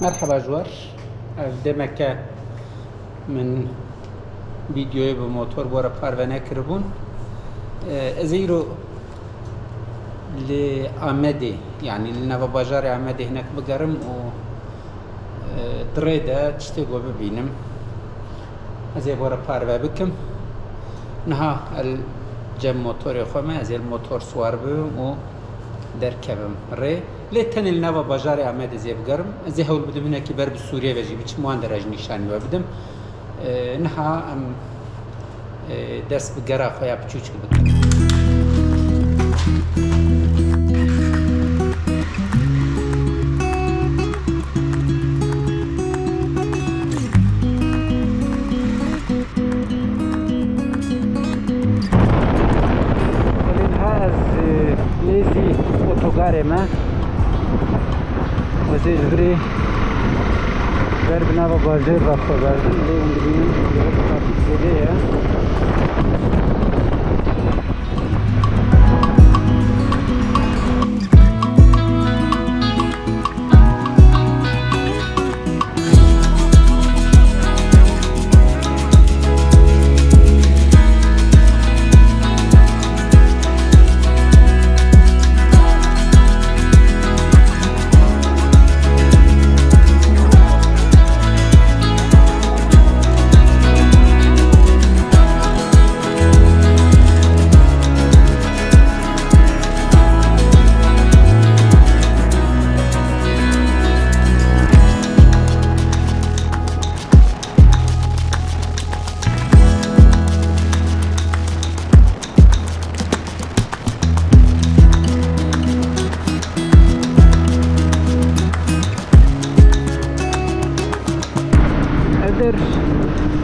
مرحبا جوار. دمك من فيديو بموتور بورا بارفانا كربون زيرو لعمدي، يعني لنا بباجار عمدي هناك بقرم و دريدة تشتغل ببينم زي بورا بارفا بكم نها الجم موتور يخوما زي الموتور سوار بهم و دركبم ري لتن النوا بجاري عماد زي بقرم زي هول بدم هنا كبر بالسوريا بجي بيش موان درج نشاني وبدم نها ام درس بقرا خويا بتشوش بكم ما وزي جبري بربنا وبازير رافع بازير اللي عندنا زيادة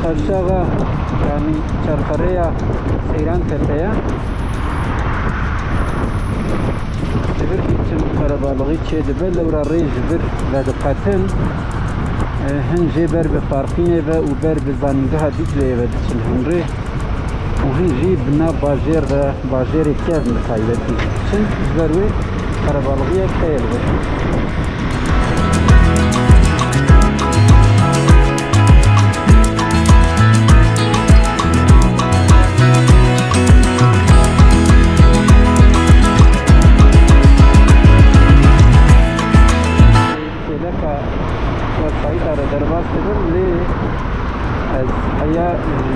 قرشاغا يعني شرقرية سيران كتايا جبر كيتشن قربالغي تشي دبل ورا ري جبر لادقاتن هن جبر بفارقيني با وبر بزانجها ديكلي با ديتشن هنري وهن جي بنا باجير كياف مخايلة ديتشن جبروي قربالغي كتايا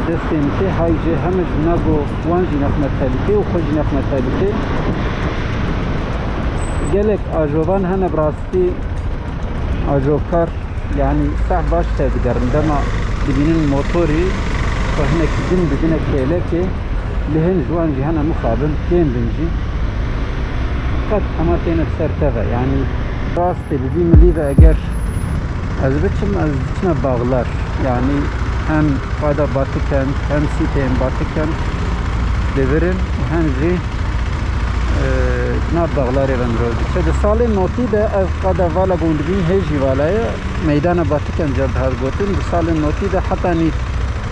دستنتي هاي جي همج نابو وانجي نخمة ثالثي وخج نخمة ثالثي قالك اجوبان هنا براستي اجوكار يعني صح باش تقدر عندما تبينين موتوري فهنا كدن بدنا كيلكي لهن جوانجي هنا مقابل كين بنجي قد حماتين بسرتفا يعني براستي بدي مليبا اقر ازبتشم باغلار يعني هم قادا باتكن هم سيتين باتكن دورن هم زي ناب باغلاري بنروز شد سال نوتي ده قادا والا گوندبين هجي والايا ميدان باتكن جلد هاد گوتن سال نوتي ده حتى ني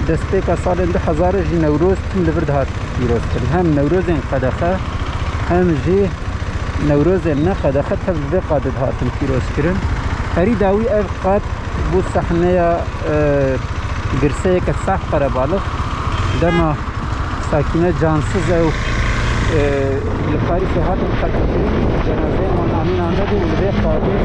دسته کا سال 2000 جي نوروز تم لورد هات يروز هم نوروزن قدخه هم جي نوروزن نه قدخه تبع قادت هاتن كيروز كرن هري داوي اف قاد بو صحنه گرسه که صح قربالغ دما ساکنه جانسز او لکاری صحت متقدم جنازه من امین آمده و لبه قادر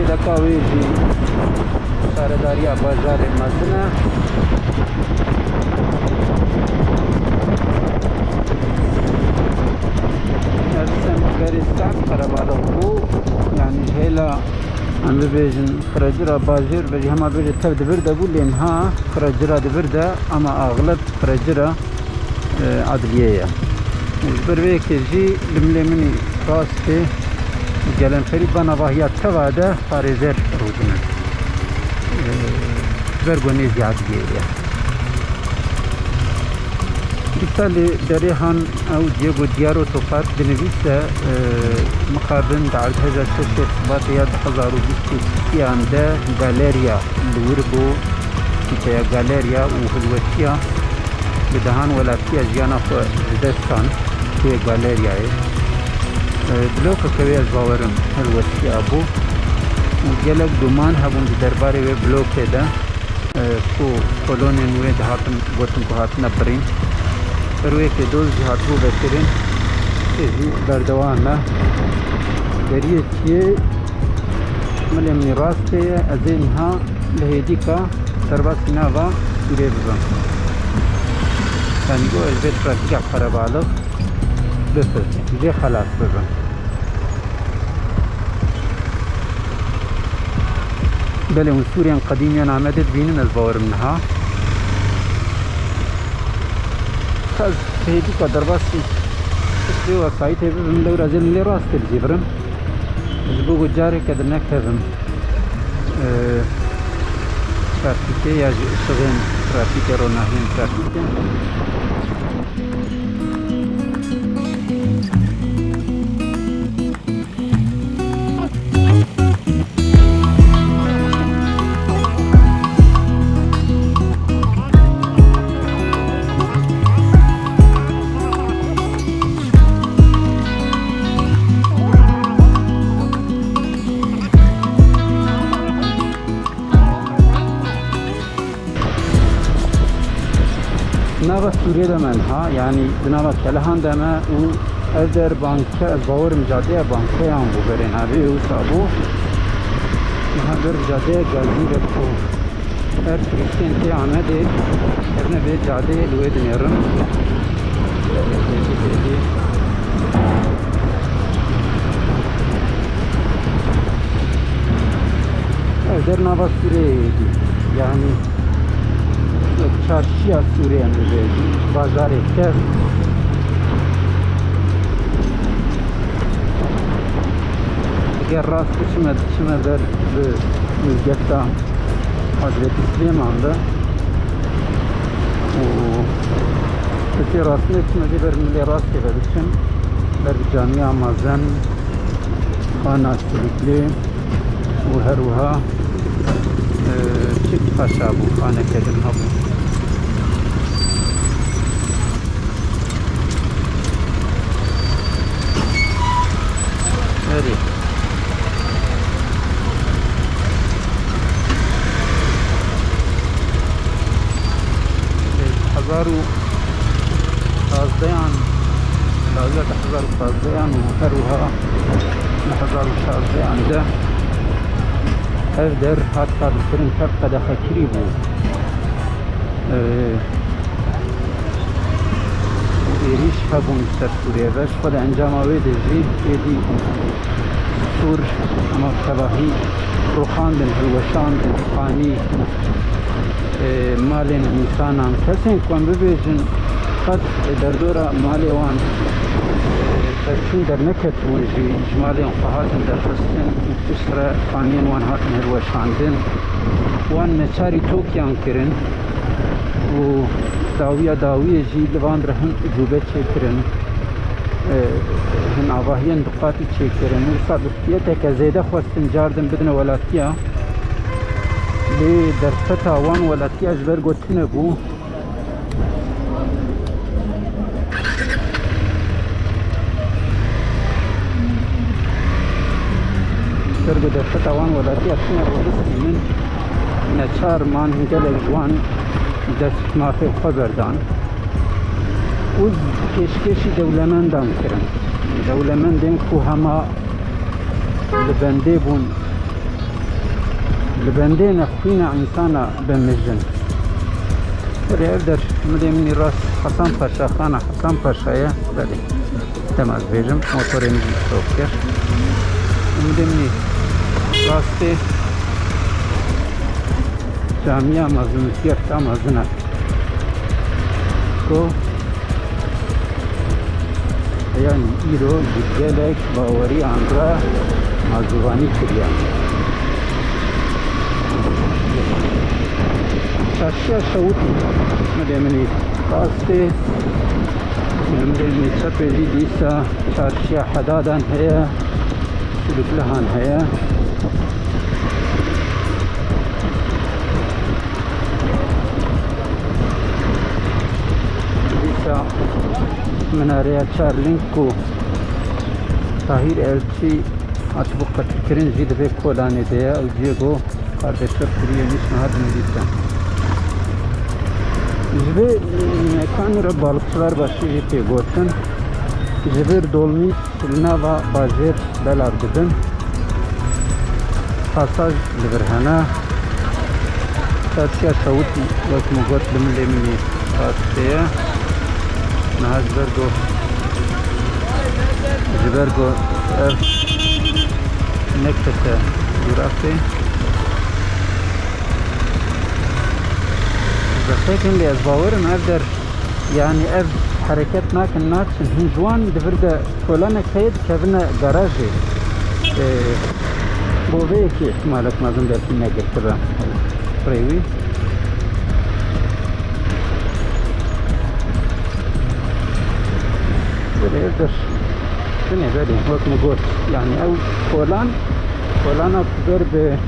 100,000 كاويجي سارداريا بازار المدينة السم كريستان قربالغو يعني هلا عم بيجن خرجرا باجر بجي هما بيجي تبد برده بقول لانها خرجرا برده اما اغلب خرجرا عدليه بربيك جي لملمني راستي گلن فری بنا واهیت تواده پارزر رودن برگونی زیاد گیره مثال دريهان أو ديجو ديارو توقات بنفيسة مقابل بعد هذا الشيء باطية حزارو بيستي سيان ده غاليريا الوربو كتايا غاليريا وهلوتيا بدهان ولا فيها جيانا دستان في غاليريا بلوك كوي الباورم هلوتيا أبو وجلك دومان هبون درباري بلوك ده کو کلونن وی دهاتن گوتن کو هات نبرین پروی که دوز جهات رو بکرین ازی بردوان نه دریه چیه ملی منی راسته از اینها لهیدی که سرباس نوا سوریه بزن یعنی گو البت رکیع قربالق بفرد دیگه خلاص بزن بله اون سوريان قديميا عمدت بيننا الباور منها خاز هيدي قدر بس تسوي وسايت من لو رازل من راس الجبرم البوغ جاري كدر نكتبم ترافيكي يا شغين ترافيكي روناهين ترافيكي نابا سوريا دمنها يعني بنابا كلهان دما و ادر بانكا الباور مجادية بانكا يان بوغرين هذه وصابو هذا جادية غازي بكو ار كريستين تي عمدي ابن بيت جادية الويد نيرم ادر نابا سوريا يعني çarşıya Suriye'nin verdiği bazar etker eğer rast kışıma ver müzgetta Hazreti Süleyman'da o peki rastını kışıma ver milli rast verişim ver camiye mazen khana sülükli و هروها چک خشاب و خانه کردن هبو هری هزارو شازدهان شازده هزارو شازدهان و هروها هزارو شازدهان ده ev der hatta fırın kar kadaha kiri bu eriş habun ser Suriye ve şu kadar encama ve dezi edi sur ama tabahi ruhandın hılvaşandın fani malin insanan kesin kon bebejin kat derdora mali wan ترشون در نکت وجی اجمالی انقهاتن در خستن اسرا قانین وان هاتن هروشاندن وان نچاری توکیان کرن و داویه جی لوان رهن جوبه چه کرن هن آواهین دقاتی چه کرن و صادقیت که زیده خواستن جاردن بدن ولاتیا لی در فتا وان ولاتیا جبر گوتنه بو ترجع دفتر وان ولاتي أثناء الرئيس من نشار مان هجل جوان دست ما في خبر دان وز كشكشي دولمان دان كرن دولمان دين كوهما لبندي نخوينا إنسانا بمجن وريقدر مدي مني راس حسن باشا خانا حسن باشايا بلي تماز بيجم موتوري مجي توكر مدي مني راسته جامعه مزنوسیت تا مزنه کو یعنی ایرو دیگلک باوری آنرا مزوانی کریان شاشیا شوتی مدمنی راستی نمره چپی دیسا چارشیا حدادان هیا سلوکلهان هیا دیسا مناره چارلینک و طاهیر الچی اتبق تکرین جید به کولانی دیا و جیگو کاردشتر کریه نشنهاد ندیسا جبه مکان را بالکçılar başı jeti gotin jibir dolmuş nava bajer belar dibin pasaj libirhana tatya tavut vakmu got limlemini astaya nahaz bergo nektete jurafe فکر لی از باورم اف در یعنی اف حرکت نکن ناتشن هنجوان دورده کلانه کهید کهونه گاراژی بوده یکی احتمالات مازم درکی نگرده با پریوی بله در بله بله وقت مگوت یعنی او کلان اکبر به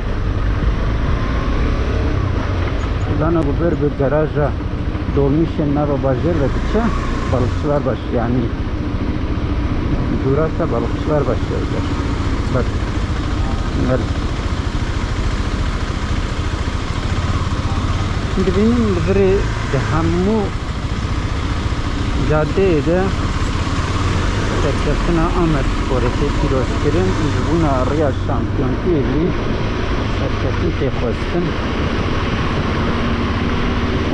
Lana Guber bir garaja dolmuşen nava bajer ve kıça balıkçılar baş yani durasa balıkçılar başlıyorlar. Bak bunlar şimdi benim biri de hammu caddede serkesine Ahmet Spor'e piroskirin buna Riyad şampiyon değil serkesin tehostin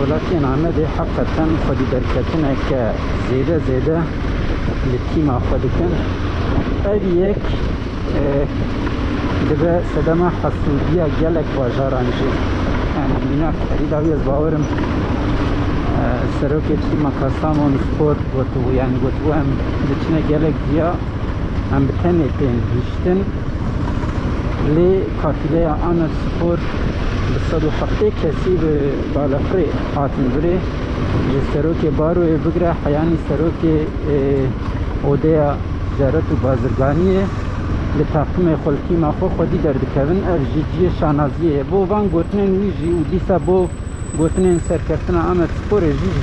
ولكن عمده حقا خدي دركتنا كزيادة للتيم خدكن أريك دبا سدما حسودية جالك وجارانجي يعني بناك أريد أبيز باورم سروكي تيما كاسامون سبورت وتو يعني وتو هم دچنا جالك ديا هم بتنتين هشتن لي كاتليا أنا سبورت بصدو حقی کسی به بالافری حاتم بره سروک بارو بگره حیانی سروک اودیا جارت و بازرگانیه لتاقیم خلکی مافو خودی دردکوین ارجیجی شانازیه بو وان گوتنین ویجی و دیسا بو گوتنین سرکفتنا آمد سپور جیج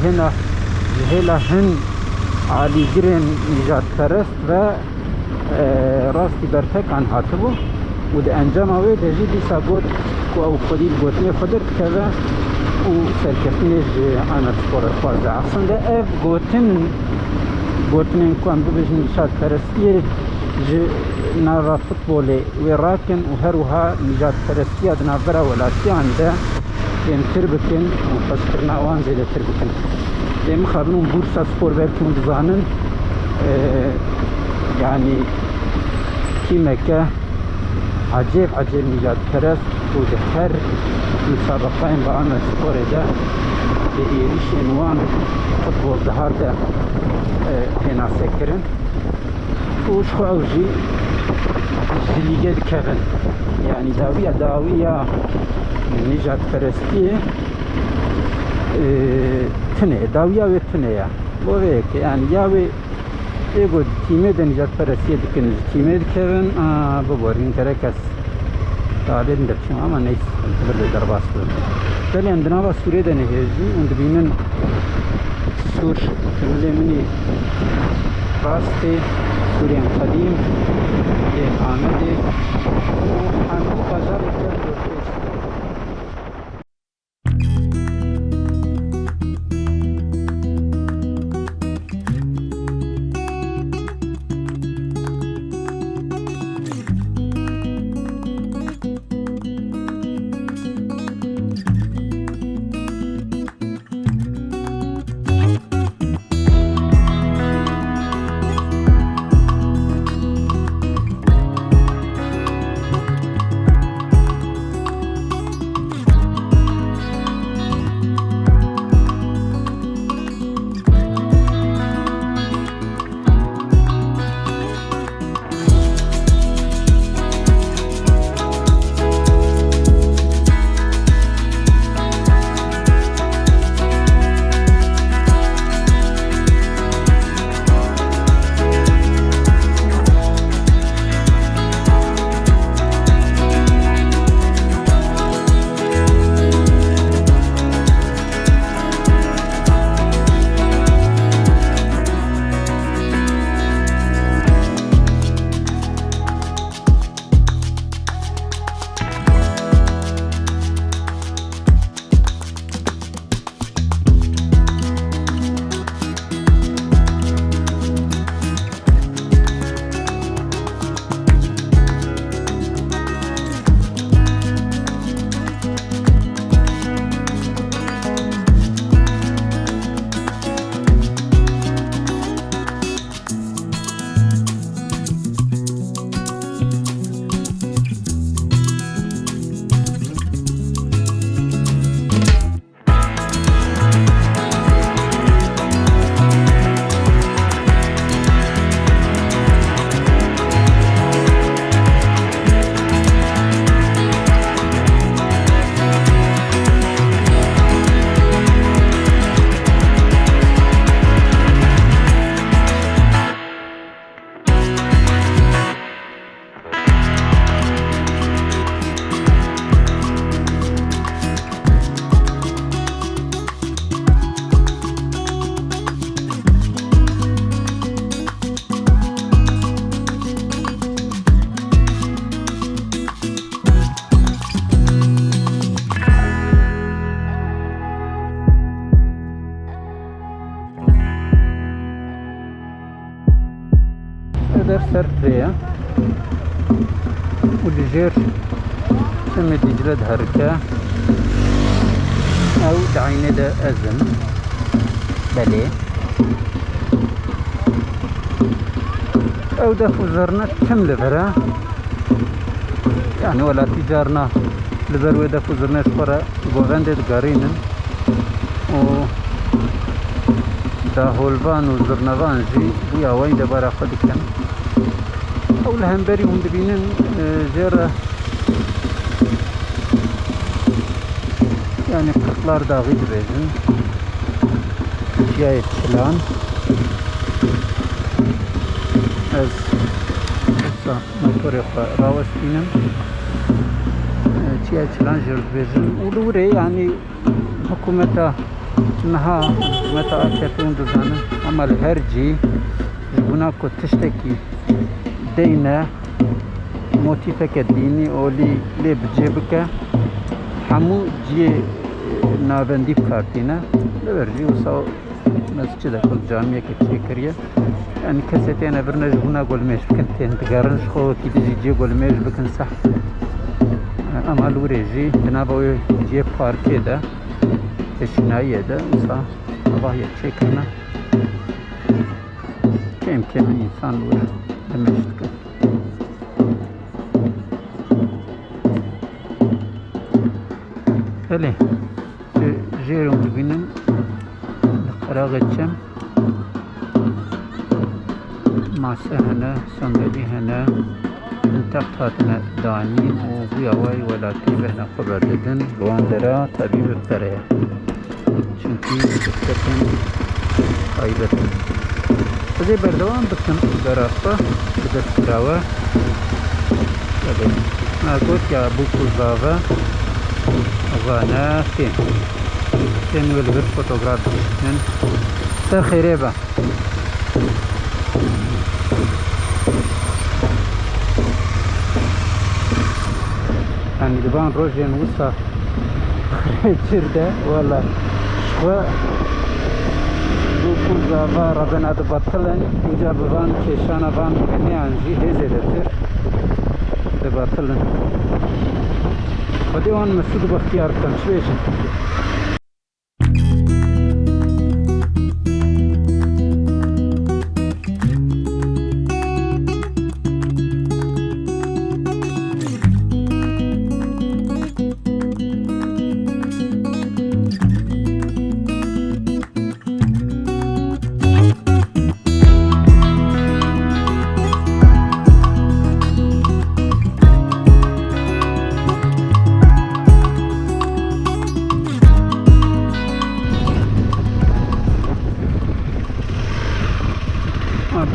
هلا هن عالی گرین نجات پرست و راستی برتک آن هاتبو و ده انجام اوی ده جی دیسا گوت او خودی گوتنی خودت کذا و سرکفتنیش آمد سپور خوازه اصلا ده اف گوتنین کن ببجن نجات پرستیه ناوا فوتبولی و راکن و هروها نجات پرستیه ده ناورا ولاسیان ده تر بکن و پسکرنا وان زیده تر بکن ده مخابنون بورسا سپور برکن بزانن يعني كيمكا عجيب نجات پرست و ده هر مسابقين بعمل سپور ده ده ایریش انوان فوتبول دهار ده هنا سكرن وش خو اوجي جليجة كفن يعني داوية نجات پرستية تنه داوية و تنه بو هيك يعني ياوي يقول تيمه ده نجات پرستية دكن تيمه كفن ببورين كركس تعالي ندرشم اما نيس تبرد درباس بل عندنا با سوريا ده نهيجي عند بينن سور كملي مني راستي سوريا قديم آمده وحنو بازار سر فريا ولجير تم دجلة هركة أو دعينة دا أزم بلي أو دا فوزرنا تم لبرا يعني ولا تجارنا لبرو دا فوزرنا شفرا غوغندت غارينن و دا هولفان و زرنوان جي بويا وين دا برا خدكن أو لهمبري هم دبينن جيرا yani kırklar dağı dibezin Cihayet Çilan Ez Usta motoru ravastinem Cihayet Çilan jir dibezin Ulure yani hükümete Naha hükümete AKP'nin düzanı Ama her ci Buna ko tişteki Deyne Motifeke dini Oli le bicebike Hamu ciye نابندی کارتینا لورجی و سو مسجد کل جامعه که چه کریه یعنی کسی تینا برنج هونا گل میش بکن تین تگارنش خو کی دیجی جی گل میش بکن صح اما لورجی بنابوی جی پارکی ده اشنایی ده سا باید چه کنه کم کم انسان لور دمشت کن بله جيرهم دبينن القراغة الشم مع سهنا صندلي هنا انتقت هاتنا دانين وبيواي ولا تيبهنا خبر ددن لواندرا طبيب بطريا چونكي بكتن قايبتن فزي بردوان بكتن براسطة بدست راوة ما قلت يا بوكو زاوة غانا فين والبر فوتوغراف من سر خيريبا يعني دبان روجين وصا جرده ولا شو بوكو زافا ربنا دبطلن إجا ببان كيشانا بان بني عنجي هزي دتر دبطلن وديوان مسعود باختيار كان شويش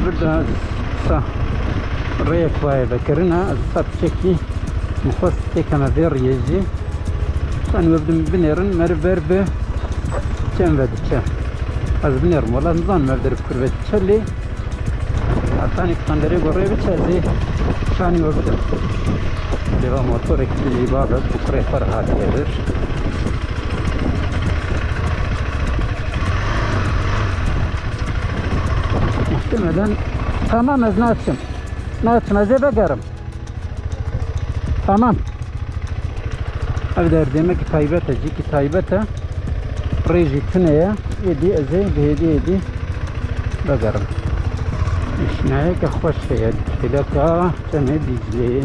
بردا صح ريك واي بكرنا صاب شكي مخص كما بير يجي كان يبدو بنيرن مربر ب كم بدك از بنير مولا نظام مبدر بكربت شلي عطاني قندري قري بتشازي كان يبدو دوا موتورك اللي بابا بكره فرحات يدر محتملا تمام از ناتشم از بگرم تمام ابدر demek ki taybete ki taybete reji tüneye yedi eze behedi بگرم اشنایی که خوش شد کلکا چمه دیجلی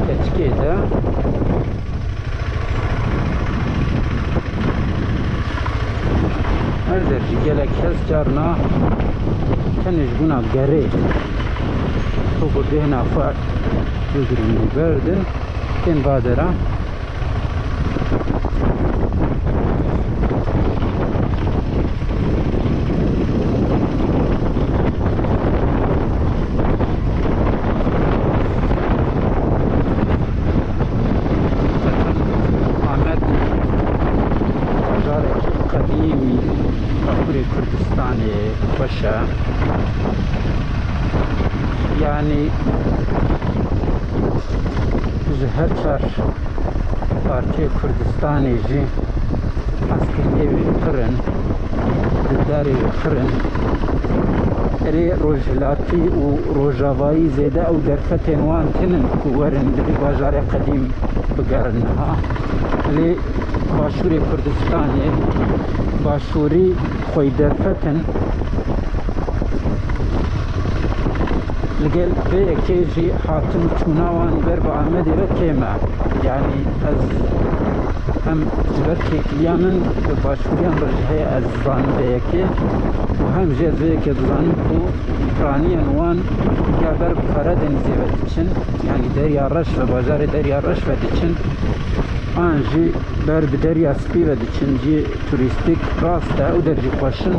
keçkeydi. Nerede gelek kes carna teniş buna geri bu dehna far yüzünü verdin ten badera Kürdistan'ı başa yani her çar parça Kürdistan'ı askeri kırın didari kırın eri rojlati u rojavai zede u derfeten wan tinin kuverin li bajar qadim bigarnha li başuri Kürdistan'ı başuri خوی درفتن لقل به کیجی حاتم چوناوانی بر با آمدی را کیما یعنی از هم جبر کیکلیامن باشوریان رجحه از زان به یکی و هم جز به یکی دزانم کو رانیان وان یا بر بخاره دنیزی و دیچن یعنی دریا رش و بازار دریا رش و دیچن آنجی بر بدریا سپی و دیچن جی توریستیک راسته او در جی خوشن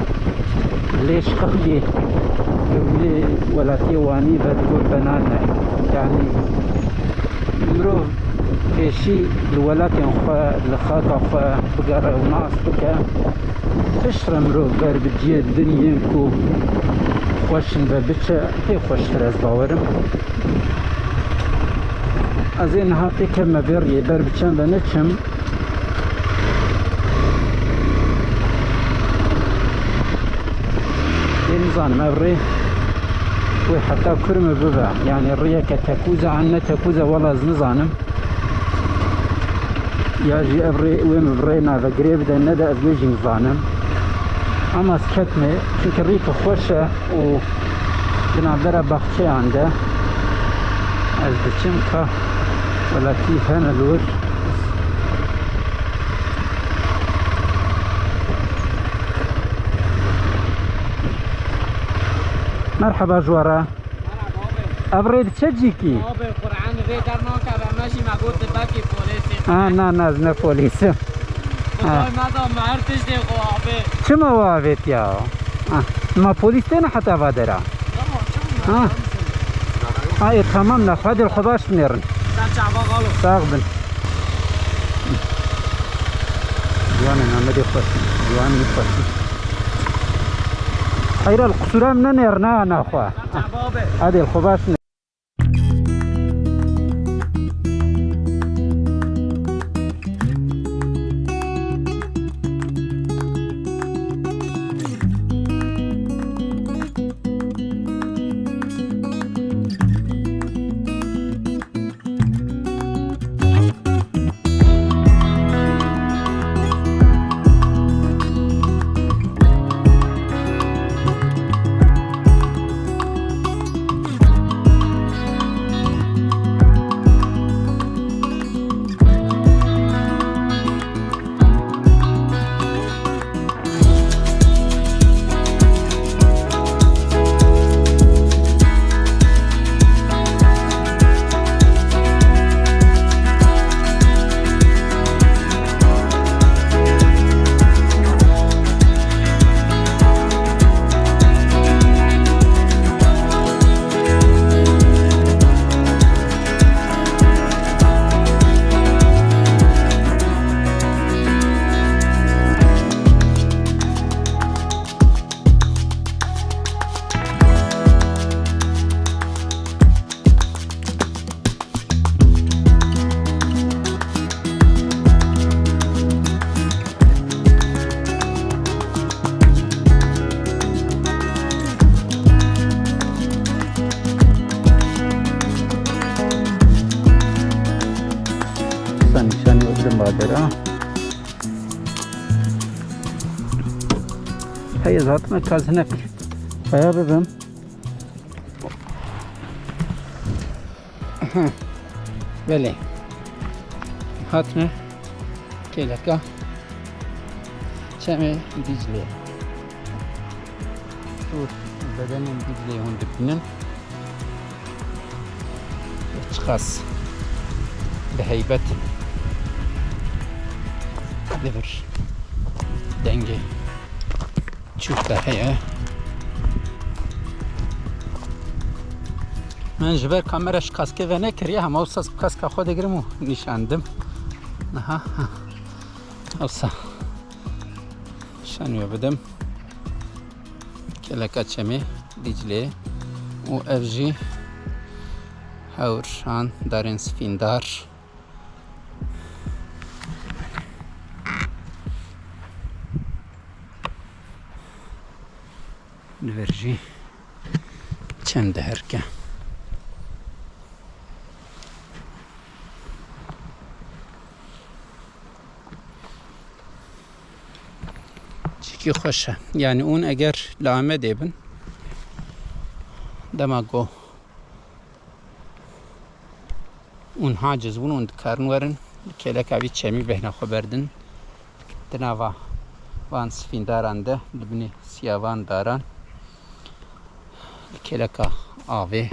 لیش قبلی لی ولاتی وانی و دور بنانه یعنی مرو پیشی الولاتی خواه لخاقا خواه بگره و ناس بکه پشتر مرو بر بدیه دنیا کو خوشن و بچه هی خوشتر از باورم از این حقی که مبریه بر بچن و نچم نظام مبري وحتى كرم ببا يعني الريا كتكوزة عنا تكوزة ولا نظام يجي أبري وين برينا فقريب ده ندى أبيجي نظام أما سكتمي شنك الريك خوشة و بنعبرها بخشي عنده از بچمكا ولا كيف هنا الور مرحبا جوارا ابريد تشجيكي ابي القران في درناك ماشي مع قلت باكي بوليسي نا نازنا بوليس والله ما دام ما عرفتش دي ابي شما وافيت يا ما بوليس تنا حتى فادرا هاي تمام ناخذ الخباش نيرن ساغبن جوانا نعمل يخص جوانا يخص خير القصورة من نيرنا أنا أخوة هذه الخباش بادرة هي ذات مركز نقل فيا ببم بله هاتنا كيلكا چمه دیجلیه تو بدن دیجلیه هون دبنن اشخاص بهيبة دبر دنگه چوب ده هیه من جبر کامرش کاسکه و نکریه هم اوساس کاسکه خود گرمو نشاندم نها اوسا شانو بدم کلکا چمه دیجله و افجی هورشان دارن سفیندار نورجی چند هرکه چیکی خوشه یعنی اون اگر لامه دیبن دماغو اون حاجز بون اون دکارن ورن کلک اوی چمی بهنا خبردن دناوا وان سفینداران ده لبنی سیاوان داران کلکا آوه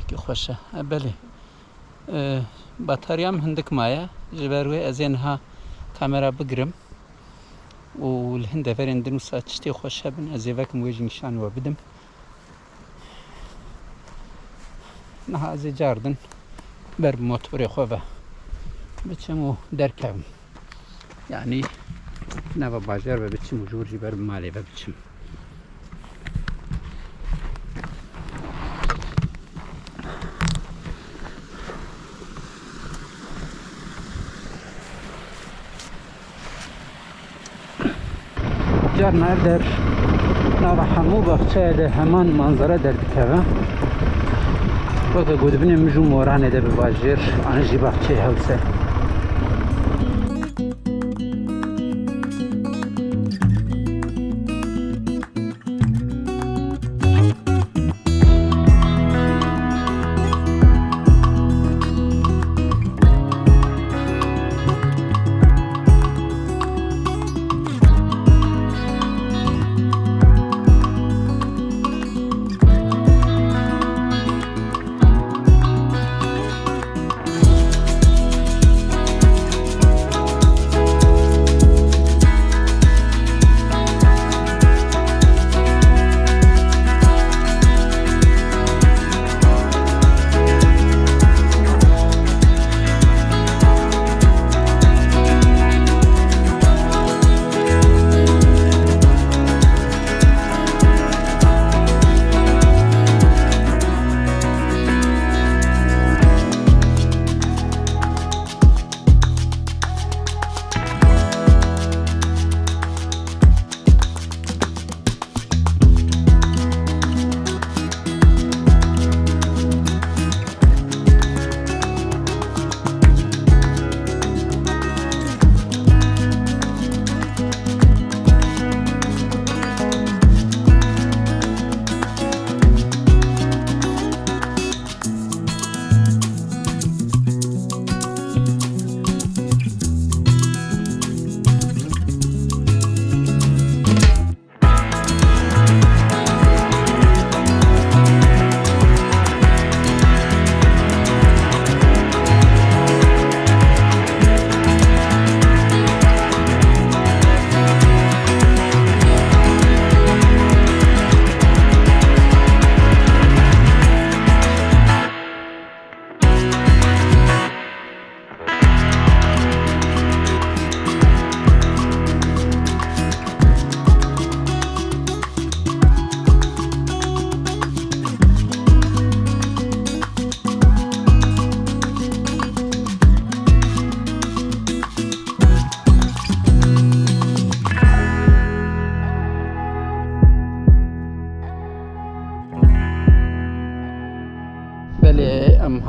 که خوشه بله باتریام هندک مایه جبروی از اینها کامرا بگرم و الهنده فرندن و ساچتی خوشه بن از وکم ویج نشان و بدم نه از جاردن بر موتور خوبه بچم و درکم یعنی نه و باجر و بچم و جورجی بر مالی و بچم جارنا در ناو همو بخچه ده همان منظره در دکوه وقت گود بینیم مجو مورانه ده بواجر آنجی بخچه هلسه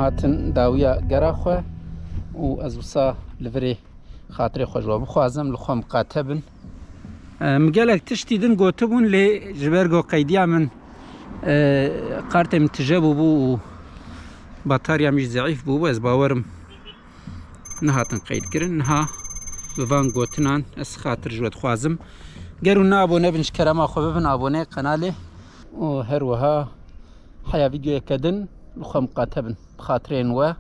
هاتن داویا گراخه و از وسا لفری خاطر خوشوا بخوازم لخوا مقاتبن مقالك تشتيدن قوتبون لي جبرقو قيديا من قارتم تجابو بو باتاریا مش ضعیف بوو از باورم نهاتن قید کرن نها بوان گوتنان از خاطر جوت خوازم گرو نابونه بنش کرما خو ببن ابونه قناله و هر وها حيا فيديو يكدن لخم قاتبن بخاطرين و